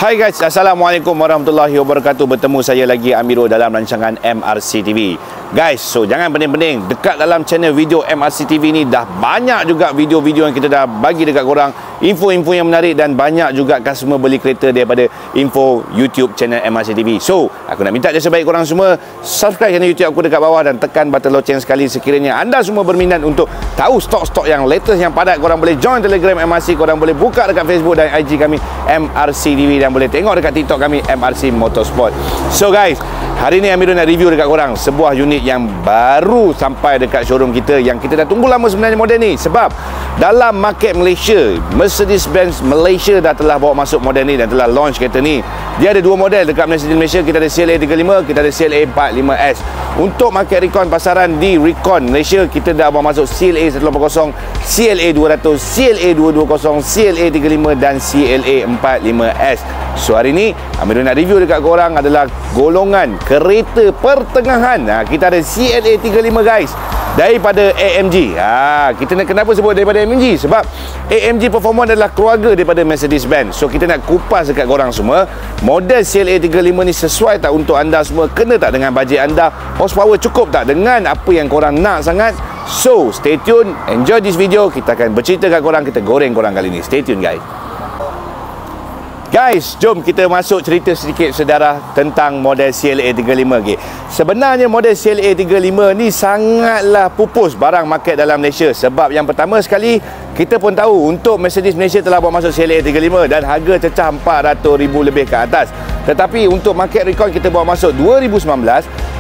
Hai guys, Assalamualaikum warahmatullahi wabarakatuh. Bertemu saya lagi Amirul dalam rancangan MRC TV. Guys, so jangan pening-pening, dekat dalam channel video MRC TV ni dah banyak juga video-video yang kita dah bagi dekat korang, info-info yang menarik, dan banyak juga customer beli kereta daripada info YouTube channel MRC TV. So, aku nak minta jasa baik korang semua, subscribe channel YouTube aku dekat bawah dan tekan button loceng sekali sekiranya anda semua berminat untuk tahu stok-stok yang latest, yang padat. Korang boleh join Telegram MRC, korang boleh buka dekat Facebook dan IG kami MRC TV, dan boleh tengok dekat TikTok kami MRC Motorsport. So guys, hari ni Amirul nak review dekat korang sebuah unit yang baru sampai dekat showroom kita, yang kita dah tunggu lama sebenarnya model ni. Sebab dalam market Malaysia, Mercedes-Benz Malaysia dah telah bawa masuk model ni dan telah launch kereta ni. Dia ada dua model dekat Mercedes Malaysia. Kita ada CLA 35, kita ada CLA 45S. Untuk market recon pasaran di Recon Malaysia, kita dah bawa masuk CLA 180, CLA 200, CLA 220, CLA 35 dan CLA 45S. So hari ni Amirul nak review dekat korang adalah golongan kereta pertengahan. Kita ada CLA 35 guys, daripada AMG. Kita nak kenapa sebut daripada AMG? Sebab AMG Performance adalah keluarga daripada Mercedes-Benz. So kita nak kupas dekat korang semua, model CLA 35 ni sesuai tak untuk anda semua? Kena tak dengan bajet anda? Horsepower cukup tak dengan apa yang korang nak sangat? So stay tune, enjoy this video. Kita akan bercerita kat korang, kita goreng korang kali ni. Stay tune guys. Guys, jom kita masuk cerita sedikit saudara tentang model CLA 35. Okay. Sebenarnya model CLA 35 ni sangatlah pupus barang market dalam Malaysia. Sebab yang pertama sekali, kita pun tahu untuk Mercedes Malaysia telah bawa masuk CLA 35 dan harga cecah 400,000 lebih ke atas. Tetapi untuk market recon kita bawa masuk 2019,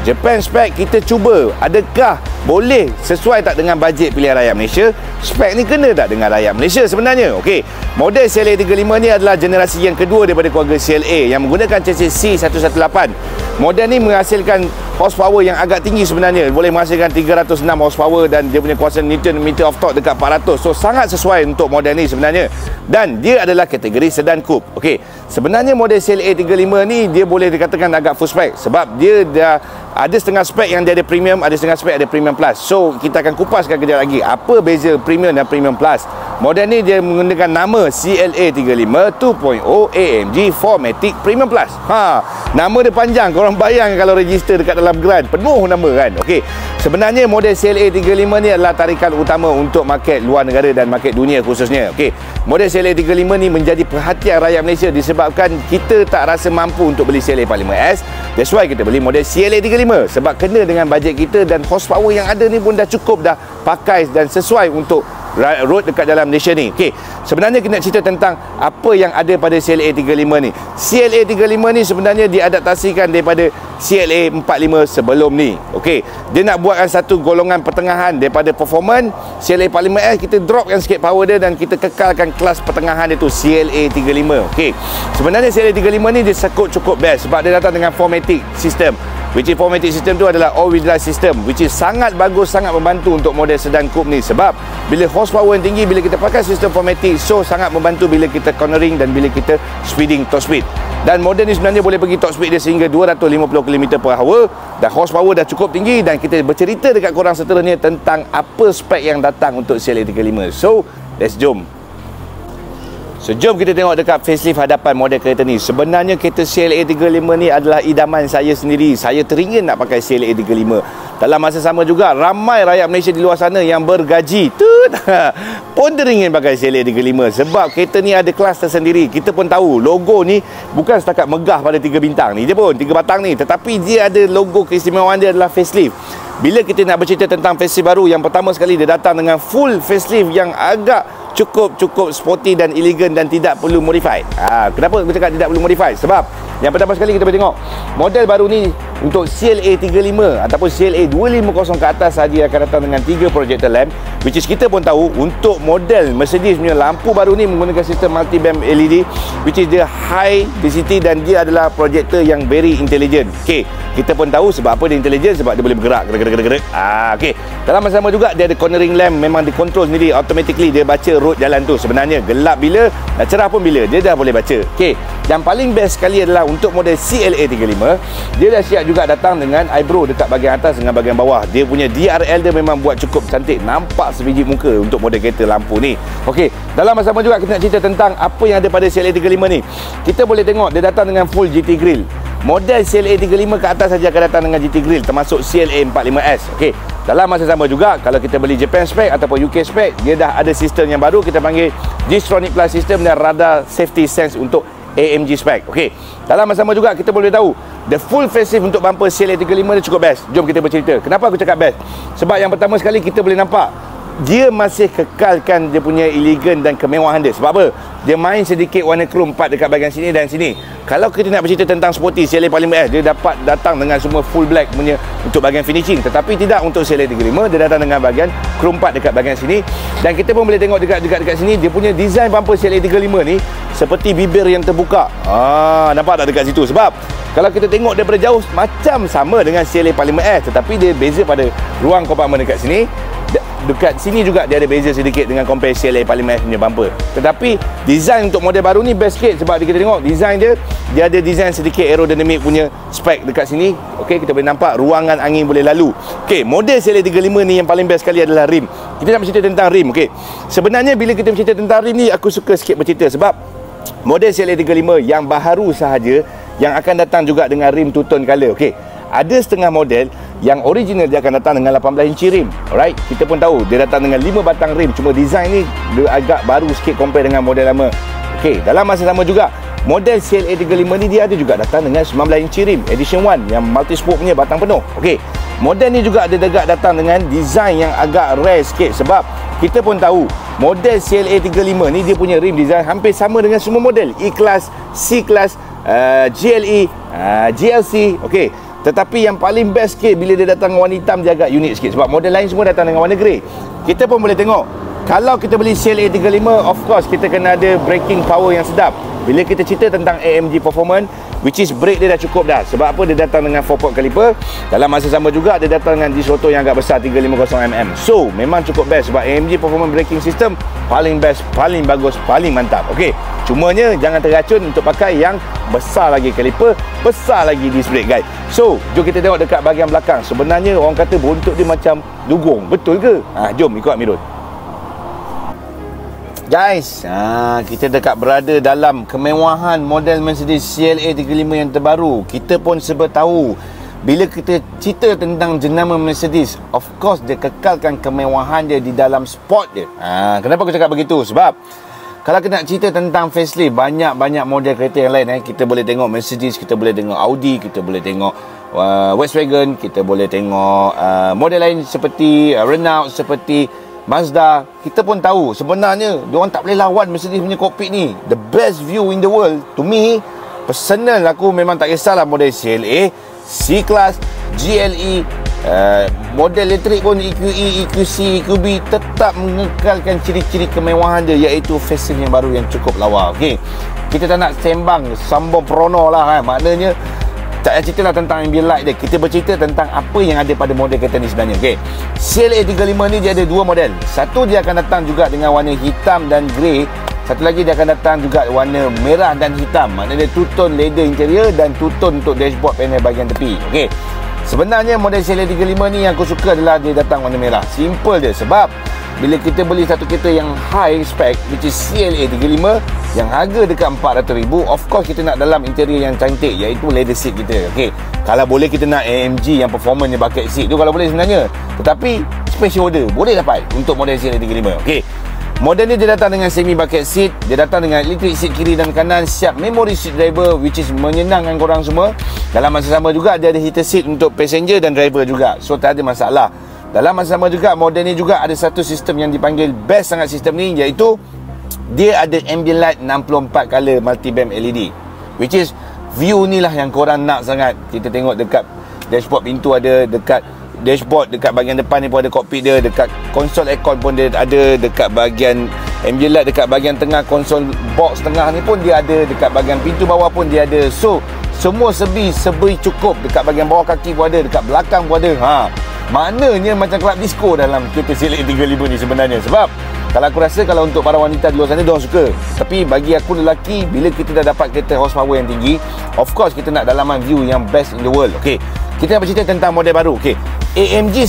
Japan spec kita cuba, adakah boleh sesuai tak dengan bajet pilihan rakyat Malaysia? Spek ni kena tak dengan rakyat Malaysia sebenarnya? Okey, model CLA 35 ni adalah generasi yang kedua daripada keluarga CLA yang menggunakan chassis C118. Model ni menghasilkan horsepower yang agak tinggi sebenarnya, boleh menghasilkan 306 horsepower dan dia punya kuasa Newton meter of torque dekat 400. So sangat sesuai untuk model ni sebenarnya, dan dia adalah kategori sedan coupe. Okey, sebenarnya model CLA 35 ni dia boleh dikatakan agak full spec sebab dia dah ada setengah spek yang dia ada premium, ada setengah spek ada premium plus. So kita akan kupaskan kejap lagi apa beza premium dan premium plus. Model ni dia menggunakan nama CLA 35 2.0 AMG 4matic Premium Plus. Nama dia panjang, korang bayang kalau register dekat dalam Grand, penuh nama kan. Okey, sebenarnya model CLA 35 ni adalah tarikan utama untuk market luar negara dan market dunia khususnya. Okey, model CLA 35 ni menjadi perhatian rakyat Malaysia disebabkan kita tak rasa mampu untuk beli CLA 45S. That's why kita beli model CLA 35 sebab kena dengan bajet kita, dan horsepower yang ada ni pun dah cukup dah pakai dan sesuai untuk road dekat dalam Malaysia ni. Okey, sebenarnya kita nak cerita tentang apa yang ada pada CLA 35 ni. CLA 35 ni sebenarnya diadaptasikan daripada CLA 45 sebelum ni. Okey, dia nak buatkan satu golongan pertengahan daripada performance. CLA 45S kita dropkan sikit power dia dan kita kekalkan kelas pertengahan dia tu CLA 35. Okey, sebenarnya CLA 35 ni dia cukup best sebab dia datang dengan 4matic system, which is 4matic system tu adalah all-wheel drive system, which is sangat bagus, sangat membantu untuk model sedan coupe ni. Sebab bila horsepower yang tinggi, bila kita pakai sistem 4matic, so sangat membantu bila kita cornering dan bila kita speeding top speed. Dan model ni sebenarnya boleh pergi top speed dia sehingga 250 km/h dan horsepower dah cukup tinggi. Dan kita bercerita dekat korang seterusnya tentang apa spek yang datang untuk CLA 35. So let's jom. So jom kita tengok dekat facelift hadapan model kereta ni. Sebenarnya kereta CLA 35 ni adalah idaman saya sendiri. Saya teringin nak pakai CLA 35. Dalam masa sama juga, ramai rakyat Malaysia di luar sana yang bergaji pun teringin pakai CLA 35 sebab kereta ni ada kelas tersendiri. Kita pun tahu logo ni bukan setakat megah pada 3 bintang ni je pun, 3 batang ni, tetapi dia ada logo keistimewaan dia adalah facelift. Bila kita nak bercerita tentang facelift baru, yang pertama sekali dia datang dengan full facelift yang agak cukup sporty dan elegan dan tidak perlu modify. Kenapa aku cakap tidak perlu modify? Sebab yang pertama sekali kita boleh tengok model baru ni untuk CLA 35 ataupun CLA 250 ke atas saja akan datang dengan 3 projector lamp, which is kita pun tahu untuk model Mercedes punya lampu baru ni menggunakan sistem multi beam LED, which is dia high density dan dia adalah projector yang very intelligent. Okey, kita pun tahu sebab apa dia intelligent, sebab dia boleh bergerak gerak. Okey, dalam masa sama juga dia ada cornering lamp, memang dikontrol sendiri automatically, dia baca road jalan tu. Sebenarnya gelap bila dan cerah pun bila, dia dah boleh baca. Okey, yang paling best sekali adalah untuk model CLA 35, dia dah siap juga datang dengan eyebrow dekat bahagian atas dengan bahagian bawah. Dia punya DRL dia memang buat cukup cantik, nampak sebiji muka untuk model kereta lampu ni. Okey, dalam masa sama juga kita nak cerita tentang apa yang ada pada CLA 35 ni. Kita boleh tengok dia datang dengan full GT grill. Model CLA 35 ke atas saja akan datang dengan GT grill, termasuk CLA 45S. Okey. Dalam masa sama juga, kalau kita beli Japan spec ataupun UK spec, dia dah ada sistem yang baru, kita panggil G-Tronic Plus System dan radar safety sense untuk AMG spec. Okey. Dalam masa sama juga kita boleh tahu the full facelift untuk bumper CLA 35 dia cukup best. Jom kita bercerita. Kenapa aku cakap best? Sebab yang pertama sekali kita boleh nampak dia masih kekalkan dia punya elegan dan kemewahan dia. Sebab apa? Dia main sedikit warna chrome 4 dekat bahagian sini dan sini. Kalau kita nak bercerita tentang sporty CLA 45S, dia dapat datang dengan semua full black punya untuk bahagian finishing. Tetapi tidak untuk CLA 35, dia datang dengan bahagian chrome 4 dekat bahagian sini. Dan kita pun boleh tengok dekat sini, dia punya design bumper CLA 35 ni seperti bibir yang terbuka. Nampak tak dekat situ? Sebab kalau kita tengok daripada jauh macam sama dengan CLA 45S, tetapi dia beza pada ruang kompartmen dekat sini. Dekat sini juga dia ada beza sedikit dengan compare CLA 45S punya bumper. Tetapi design untuk model baru ni best sikit sebab kita tengok design dia ada design sedikit aerodynamic punya spek dekat sini. Okey, kita boleh nampak ruangan angin boleh lalu. Okey, model CLA 35 ni yang paling best sekali adalah rim. Kita nak bercerita tentang rim. Okey, sebenarnya bila kita bercerita tentang rim ni, aku suka sikit bercerita sebab model CLA 35 yang baharu sahaja yang akan datang juga dengan rim two-tone color. Okey, ada setengah model yang original dia akan datang dengan 18 inci rim. Alright, kita pun tahu dia datang dengan 5 batang rim. Cuma design ni dia agak baru sikit compare dengan model lama. Okey, dalam masa sama juga model CLA 35 ni dia ada juga datang dengan 19 inci rim edition 1 yang multi spoke punya batang penuh. Okey, model ni juga ada datang dengan design yang agak rare sikit sebab kita pun tahu model CLA 35 ni dia punya rim design hampir sama dengan semua model E-Class, C-Class, GLE, GLC. Okey, tetapi yang paling best sikit bila dia datang warna hitam, dia agak unik sikit sebab model lain semua datang dengan warna grey. Kita pun boleh tengok kalau kita beli CLA 35, of course kita kena ada braking power yang sedap. Bila kita cerita tentang AMG performance, which is brake dia dah cukup dah. Sebab apa? Dia datang dengan 4-port caliper. Dalam masa sama juga dia datang dengan disc rotor yang agak besar 350mm. So memang cukup best sebab AMG performance braking system paling best, paling bagus, paling mantap. Okey, cumanya jangan terracun untuk pakai yang besar lagi caliper, besar lagi disc brake, guys. So jom kita tengok dekat bahagian belakang. Sebenarnya orang kata buntut dia macam dugong. Betul ke? Jom ikut Amirul. Guys, kita dekat berada dalam kemewahan model Mercedes CLA 35 yang terbaru. Kita pun serba tahu bila kita cerita tentang jenama Mercedes, of course dia kekalkan kemewahan dia di dalam sport dia. Kenapa aku cakap begitu? Sebab kalau kita nak cerita tentang facelift, banyak model kereta yang lain. Kita boleh tengok Mercedes, kita boleh tengok Audi, kita boleh tengok Volkswagen, kita boleh tengok model lain seperti Renault, seperti Mazda. Kita pun tahu sebenarnya diorang tak boleh lawan Mercedes punya cockpit ni. The best view in the world. To me, personal aku memang tak kisahlah model CLA, C-Class, GLE, model elektrik pun EQE, EQC, EQB tetap mengekalkan ciri-ciri kemewahan dia, iaitu facelift yang baru yang cukup lawa. Okey, kita tak nak sambung perono lah maknanya tak payah cerita lah tentang ambient light dia. Kita bercerita tentang apa yang ada pada model kereta ni sebenarnya. Okey, CLA 35 ni dia ada dua model. Satu dia akan datang juga dengan warna hitam dan grey. Satu lagi dia akan datang juga warna merah dan hitam. Maknanya dia two-tone leather interior dan two-tone untuk dashboard panel bahagian tepi. Okey, sebenarnya model CLA 35 ni yang aku suka adalah dia datang warna merah. Simple dia sebab bila kita beli satu kereta yang high spec, which is CLA 35 yang harga dekat 400,000, of course kita nak dalam interior yang cantik, iaitu leather seat kita. Okey, kalau boleh kita nak AMG yang performance ni bucket seat tu kalau boleh sebenarnya. Tetapi special order boleh dapat untuk model CLA 35. Okey, model ni dia datang dengan semi bucket seat, dia datang dengan electric seat kiri dan kanan, siap memory seat driver, which is menyenangkan korang semua. Dalam masa sama juga dia ada heater seat untuk passenger dan driver juga. So tak ada masalah. Dalam masa sama juga model ni juga ada satu sistem yang dipanggil best sangat sistem ni, iaitu dia ada ambient light 64 color multi beam LED, which is view ni lah yang korang nak sangat. Kita tengok dekat dashboard pintu ada, dekat dashboard dekat bahagian depan ni pun ada cockpit dia, dekat konsol aircon pun dia ada, dekat bahagian ambient light dekat bahagian tengah konsol box tengah ni pun dia ada, dekat bahagian pintu bawah pun dia ada. So semua serba cukup. Dekat bahagian bawah kaki pun ada, dekat belakang pun ada. Maknanya macam club disco dalam kereta CLA 35 ni sebenarnya. Sebab kalau aku rasa kalau untuk para wanita di luar sana diorang suka, tapi bagi aku lelaki, bila kita dah dapat kereta horsepower yang tinggi, of course kita nak dalaman view yang best in the world. Okey, kita nak bercerita tentang model baru. Okey, AMG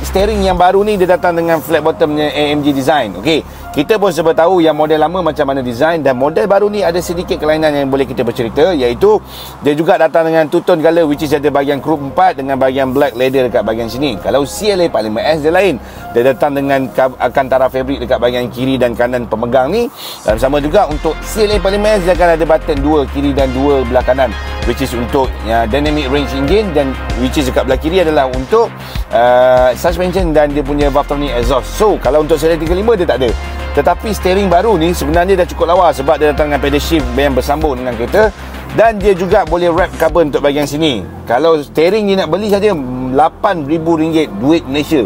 steering yang baru ni dia datang dengan flat bottomnya AMG design. Okey, kita pun sebab tahu yang model lama macam mana design, dan model baru ni ada sedikit kelainan yang boleh kita bercerita, iaitu dia juga datang dengan two-tone color, which is ada bahagian chrome 4 dengan bahagian black leather dekat bahagian sini. Kalau CLA 45S dia lain, dia datang dengan alcantara fabric dekat bahagian kiri dan kanan pemegang ni, dan sama juga untuk CLA 45S dia akan ada button 2 kiri dan 2 belah kanan, which is untuk dynamic range engine, dan which is dekat belah kiri adalah untuk suspension dan dia punya Valvetronic exhaust. So kalau untuk CLA 35 dia tak ada. Tetapi steering baru ni sebenarnya dah cukup lawa sebab dia datang dengan pedal shift yang bersambung dengan kereta, dan dia juga boleh wrap carbon untuk bahagian sini. Kalau steering ni nak beli saja RM8,000 duit Malaysia.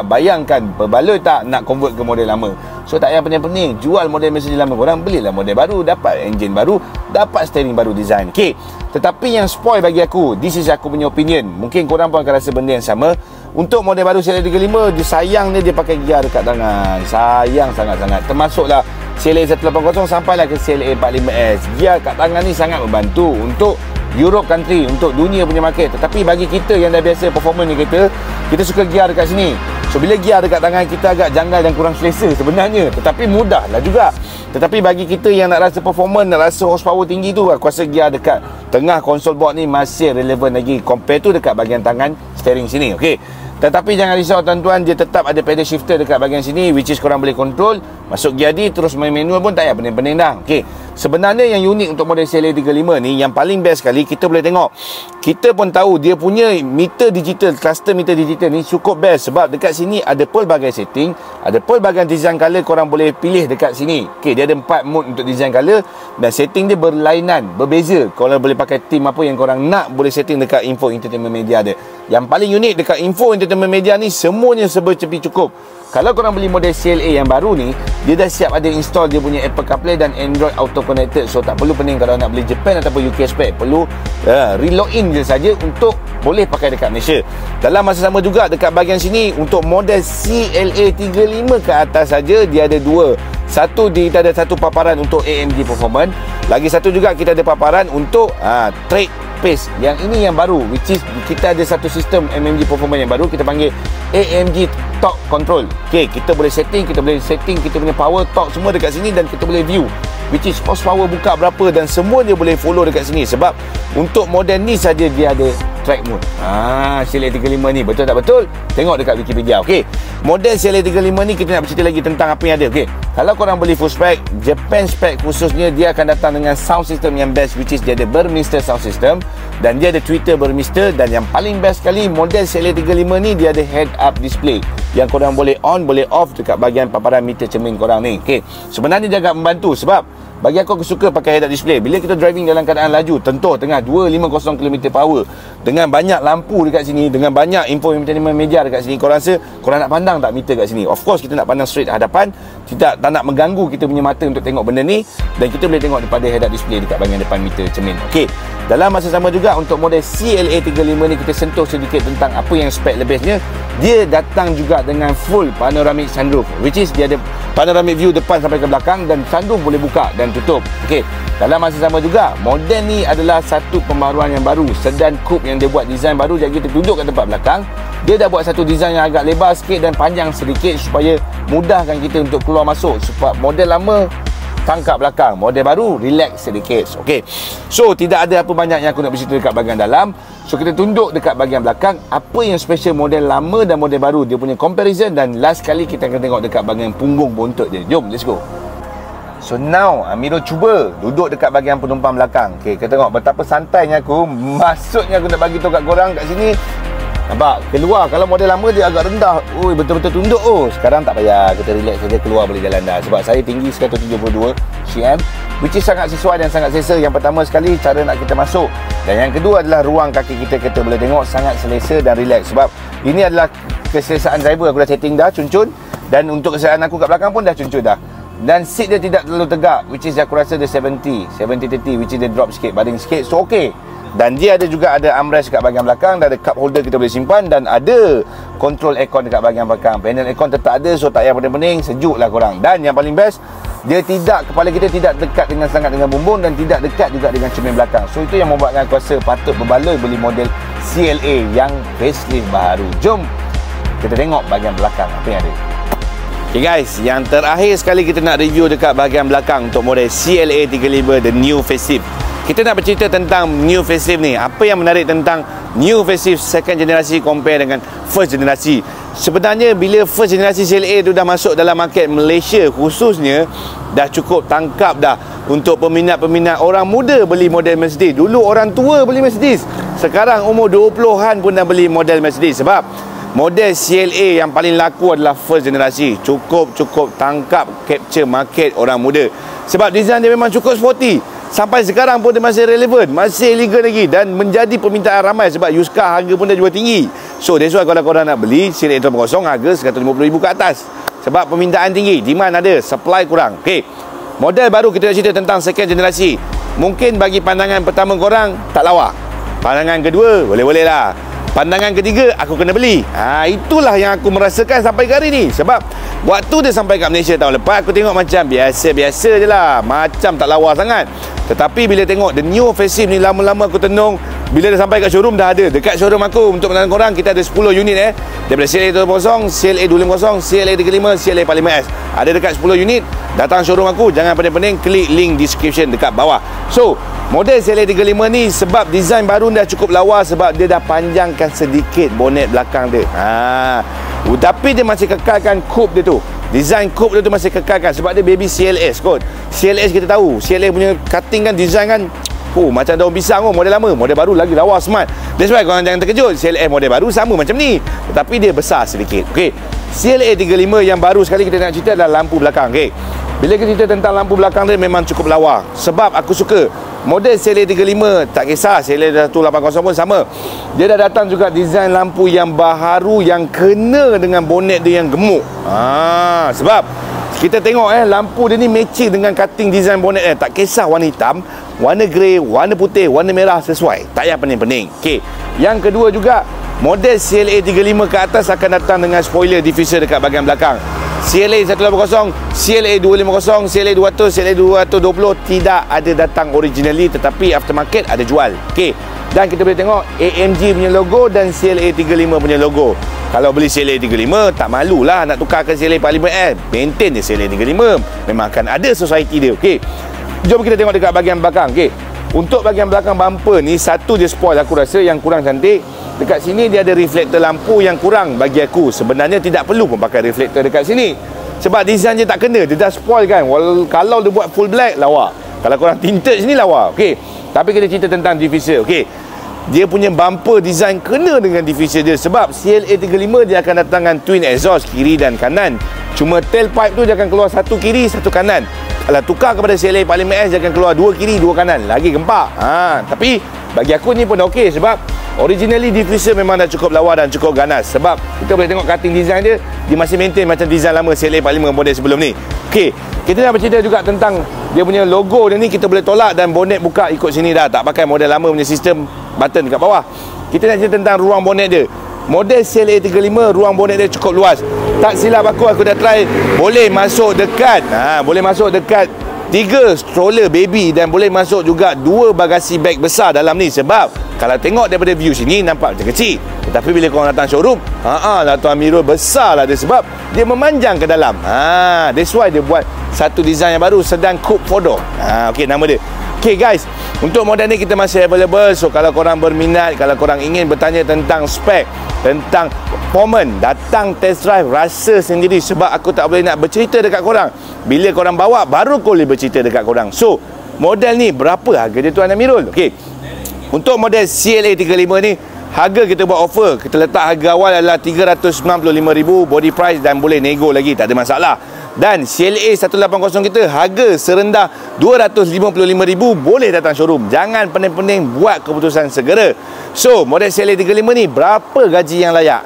Bayangkan berbaloi tak nak convert ke model lama. So tak payah pening-pening, jual model Mercedes lama korang, belilah model baru, dapat enjin baru, dapat steering baru design. Okey. Tetapi yang spoil bagi aku, this is aku punya opinion, mungkin korang pun akan rasa benda yang sama. Untuk model baru CLA 35, dia sayang dia pakai gear dekat tangan. Sayang sangat-sangat. Termasuklah CLA 180 sampailah ke CLA 45S. Gear kat tangan ni sangat membantu untuk Europe country, untuk dunia punya market. Tetapi bagi kita yang dah biasa performance ni kita suka gear dekat sini. So bila gear dekat tangan kita agak janggal dan kurang selesa sebenarnya, tetapi mudahlah juga. Tetapi bagi kita yang nak rasa performance, nak rasa horsepower tinggi tu, aku rasa gear dekat tengah console board ni masih relevan lagi compare tu dekat bahagian tangan steering sini. Okey. Tetapi jangan risau tuan-tuan, dia tetap ada pedal shifter dekat bahagian sini, which is korang boleh control masuk gear D, terus main manual pun tak payah pening-pening dah. Okey. Sebenarnya yang unik untuk model CLA 35 ni, yang paling best sekali, kita boleh tengok, kita pun tahu dia punya meter digital, cluster meter digital ni cukup best sebab dekat sini ada pelbagai setting, ada pelbagai design color korang boleh pilih dekat sini. Okey, dia ada 4 mode untuk design color dan setting dia berlainan, berbeza. Korang boleh pakai theme apa yang korang nak, boleh setting dekat info entertainment media dia. Yang paling unik dekat info entertainment media ni, semuanya serba cepi cukup. Kalau korang beli model CLA yang baru ni, dia dah siap ada install dia punya Apple CarPlay dan Android Auto Connected. So tak perlu pening kalau nak beli Japan ataupun UK spec. Perlu reload in je saja untuk boleh pakai dekat Malaysia. Dalam masa sama juga dekat bahagian sini, untuk model CLA 35 ke atas saja dia ada dua. Satu, kita ada satu paparan untuk AMG Performance. Lagi satu juga kita ada paparan untuk Trade Pace. Yang ini yang baru, which is kita ada satu sistem AMG Performance yang baru, kita panggil AMG Torque Control. Okay, kita boleh setting kita punya power, torque semua dekat sini, dan kita boleh view which is horsepower buka berapa, dan semua dia boleh follow dekat sini. Sebab untuk model ni saja dia ada track mode. CLA 35 ni betul tak betul? Tengok dekat Wikipedia. Okey, model CLA 35 ni kita nak bercerita lagi tentang apa yang ada. Okey, kalau korang beli full spec, Japan spec khususnya, dia akan datang dengan sound system yang best, which is dia ada Burmester sound system, dan dia ada tweeter Burmester, dan yang paling best sekali, model CLA 35 ni dia ada head up display yang korang boleh on, boleh off dekat bahagian paparan meter cermin korang ni. Okey, sebenarnya dia agak membantu sebab bagi aku suka pakai head up display. Bila kita driving dalam keadaan laju, tentu tengah 250 km/h dengan banyak lampu dekat sini, dengan banyak info entertainment media dekat sini, korang rasa korang nak pandang tak meter kat sini? Of course kita nak pandang straight hadapan, kita tak nak mengganggu kita punya mata untuk tengok benda ni, dan kita boleh tengok daripada head up display dekat bahagian depan meter cermin. Okey, dalam masa sama juga untuk model CLA 35 ni, kita sentuh sedikit tentang apa yang spek lebihnya. Dia datang juga dengan full panoramic sunroof, which is dia ada panoramic view depan sampai ke belakang, dan sunroof boleh buka dan tutup. Okey, dalam masa sama juga, model ni adalah satu pembaruan yang baru, sedan coupe yang dia buat design baru. Jadi kita duduk kat tempat belakang, dia dah buat satu design yang agak lebar sikit dan panjang sedikit supaya mudahkan kita untuk keluar masuk. Sebab model lama tangkap belakang, model baru relax sedikit. Okey, so tidak ada apa banyak yang aku nak bercerita dekat bahagian dalam. So kita tunduk dekat bahagian belakang, apa yang special model lama dan model baru, dia punya comparison, dan last kali kita akan tengok dekat bahagian punggung bontot dia. Jom, let's go. So now Amiro cuba duduk dekat bahagian penumpang belakang. Okey, kita tengok betapa santainya aku. Maksudnya aku nak bagi tahu kat korang kat sini. Nampak? Keluar, kalau model lama dia agak rendah. Oi, betul-betul tunduk. Sekarang tak payah, kita relax saja, keluar boleh jalan dah. Sebab saya tinggi 172 cm, which is sangat sesuai dan sangat selesa. Yang pertama sekali, cara nak kita masuk, dan yang kedua adalah ruang kaki kita boleh tengok sangat selesa dan relax. Sebab ini adalah keselesaan driver. Aku dah setting dah cun-cun, dan untuk keselesaan aku kat belakang pun dah cun-cun dah. Dan seat dia tidak terlalu tegak, which is aku rasa dia 70-30, which is dia drop sikit, baring sikit. So okey. Dan dia ada juga ada armrest kat bahagian belakang, dan ada cup holder kita boleh simpan, dan ada control aircon dekat bahagian belakang. Panel aircon tetap ada, so tak payah pening-pening, sejuk lah korang. Dan yang paling best, dia tidak, kepala kita tidak dekat dengan sangat dengan bumbung dan tidak dekat juga dengan cermin belakang. So itu yang membuatkan aku rasa patut berbaloi beli model CLA yang facelift baru. Jom kita tengok bahagian belakang apa yang ada. Okay guys, yang terakhir sekali kita nak review dekat bahagian belakang untuk model CLA 35 the new facelift. Kita nak bercerita tentang new facelift ni. Apa yang menarik tentang new facelift second generasi compare dengan first generasi? Sebenarnya bila first generasi CLA tu dah masuk dalam market Malaysia khususnya, dah cukup tangkap dah untuk peminat-peminat orang muda beli model Mercedes. Dulu orang tua beli Mercedes, sekarang umur 20-an pun dah beli model Mercedes. Sebab model CLA yang paling laku adalah first generasi. Cukup tangkap, capture market orang muda. Sebab design dia memang cukup sporty. Sampai sekarang pun dia masih relevan, masih legal lagi dan menjadi permintaan ramai sebab used car harga pun dah jual tinggi. So that's why kalau korang nak beli CLA 250 harga RM150,000 ke atas. Sebab permintaan tinggi, demand ada, supply kurang. Okey. Model baru kita nak cerita tentang second generasi. Mungkin bagi pandangan pertama korang tak lawa. Pandangan kedua boleh-boleh lah. Pandangan ketiga aku kena beli. Itulah yang aku merasakan sampai hari ni. Sebab waktu dia sampai kat Malaysia tahun lepas, aku tengok macam biasa-biasa je lah, macam tak lawa sangat. Tetapi bila tengok the new facelift ni, lama-lama aku tenung. Bila dia sampai kat showroom, dah ada dekat showroom aku. Untuk penonton korang, kita ada 10 unit daripada CLA 250, CLA 250, CLA 35, CLA 45S. Ada dekat 10 unit. Datang showroom aku, jangan pening-pening, klik link description dekat bawah. So model CLA 35 ni sebab design baru dah cukup lawa, sebab dia dah panjangkan sedikit bonet belakang dia. Tapi dia masih kekalkan coupe dia tu. Design coupe dia tu masih kekalkan sebab dia baby CLS kot. CLS kita tahu, CLA punya cutting kan, design kan macam daun pisang model lama. Model baru lagi lawa, smart. That's why korang jangan terkejut, CLA model baru sama macam ni, tetapi dia besar sedikit. Okey, CLA 35 yang baru sekali kita nak cerita adalah lampu belakang. Okey, bila kita cerita tentang lampu belakang dia memang cukup lawa. Sebab aku suka model CLA 35, tak kisah CLA 180 pun sama. Dia dah datang juga design lampu yang baharu yang kena dengan bonet dia yang gemuk. Sebab kita tengok lampu dia ni matching dengan cutting design bonet dia. Tak kisah warna hitam, warna grey, warna putih, warna merah, sesuai. Tak payah pening-pening. Okey, yang kedua juga model CLA 35 ke atas akan datang dengan spoiler diffuser dekat bahagian belakang. CLA 180, CLA 250, CLA 200, CLA 220 tidak ada datang originally, tetapi aftermarket ada jual. Okey, dan kita boleh tengok AMG punya logo dan CLA 35 punya logo. Kalau beli CLA 35 tak malulah nak tukar ke CLA 45S. Maintain je CLA 35. Memang akan ada society dia. Okey, jom kita tengok dekat bahagian belakang. Okey, untuk bahagian belakang bumper ni, satu je spoil aku rasa yang kurang cantik. Dekat sini dia ada reflektor lampu yang kurang bagi aku. Sebenarnya tidak perlu pun pakai reflektor dekat sini, sebab design je tak kena. Dia dah spoil kan. Kalau dia buat full black, lawa. Kalau korang tinted sini, lawa. Okey, tapi kita cerita tentang diffuser. Okey, dia punya bumper design kena dengan diffuser dia. Sebab CLA 35 dia akan datang dengan twin exhaust kiri dan kanan. Cuma tailpipe tu dia akan keluar satu kiri, satu kanan. Kalau tukar kepada CLA 45S, dia akan keluar dua kiri, dua kanan. Lagi gempak. Tapi bagi aku ni pun okey, sebab originally diffuser memang dah cukup lawa dan cukup ganas. Sebab kita boleh tengok cutting design dia, dia masih maintain macam design lama CLA 45 model sebelum ni. Okey, kita nak bercerita juga tentang dia punya logo dia ni. Kita boleh tolak dan bonet buka ikut sini dah. Tak pakai model lama punya sistem button kat bawah. Kita nak cerita tentang ruang bonet dia. Model CLA 35 ruang bonet dia cukup luas. Tak silap aku dah try, boleh masuk dekat boleh masuk dekat 3 stroller baby dan boleh masuk juga 2 bagasi bag besar dalam ni. Sebab kalau tengok daripada view sini nampak macam kecil, tetapi bila korang datang showroom, tuan mirror besar lah dia, sebab dia memanjang ke dalam. That's why dia buat satu design yang baru, sedan coupe 4-door. Okey, nama dia. Okey guys, untuk model ni kita masih available. So kalau korang berminat, kalau korang ingin bertanya tentang spek, tentang performance, datang test drive, rasa sendiri. Sebab aku tak boleh nak bercerita dekat korang. Bila korang bawa, baru aku boleh bercerita dekat korang. So model ni berapa harga dia Tuan Amirul? Okey, untuk model CLA 35 ni, harga kita buat offer. Kita letak harga awal adalah RM395,000 body price dan boleh nego lagi, tak ada masalah. Dan CLA 180 kita harga serendah RM255,000, boleh datang showroom. Jangan pening-pening, buat keputusan segera. So model CLA 35 ni berapa gaji yang layak?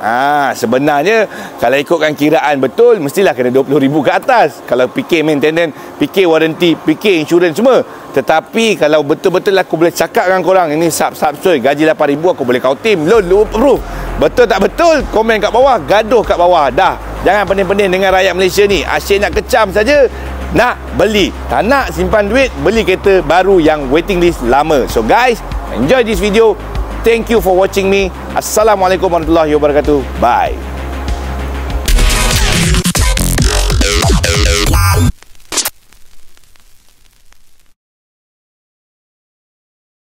Sebenarnya kalau ikutkan kiraan betul, mestilah kena RM20,000 ke atas. Kalau PK maintenance, PK warranty, PK insurans semua. Tetapi kalau betul-betul aku boleh cakap dengan korang, ini sub-sub gaji RM8,000, aku boleh kau tim loan proof. Betul tak betul? Komen kat bawah, gaduh kat bawah. Dah, jangan pening-pening dengan rakyat Malaysia ni. Asyik nak kecam saja, nak beli, tak nak simpan duit, beli kereta baru yang waiting list lama. So guys, enjoy this video. Thank you for watching me. Assalamualaikum warahmatullahi wabarakatuh. Bye.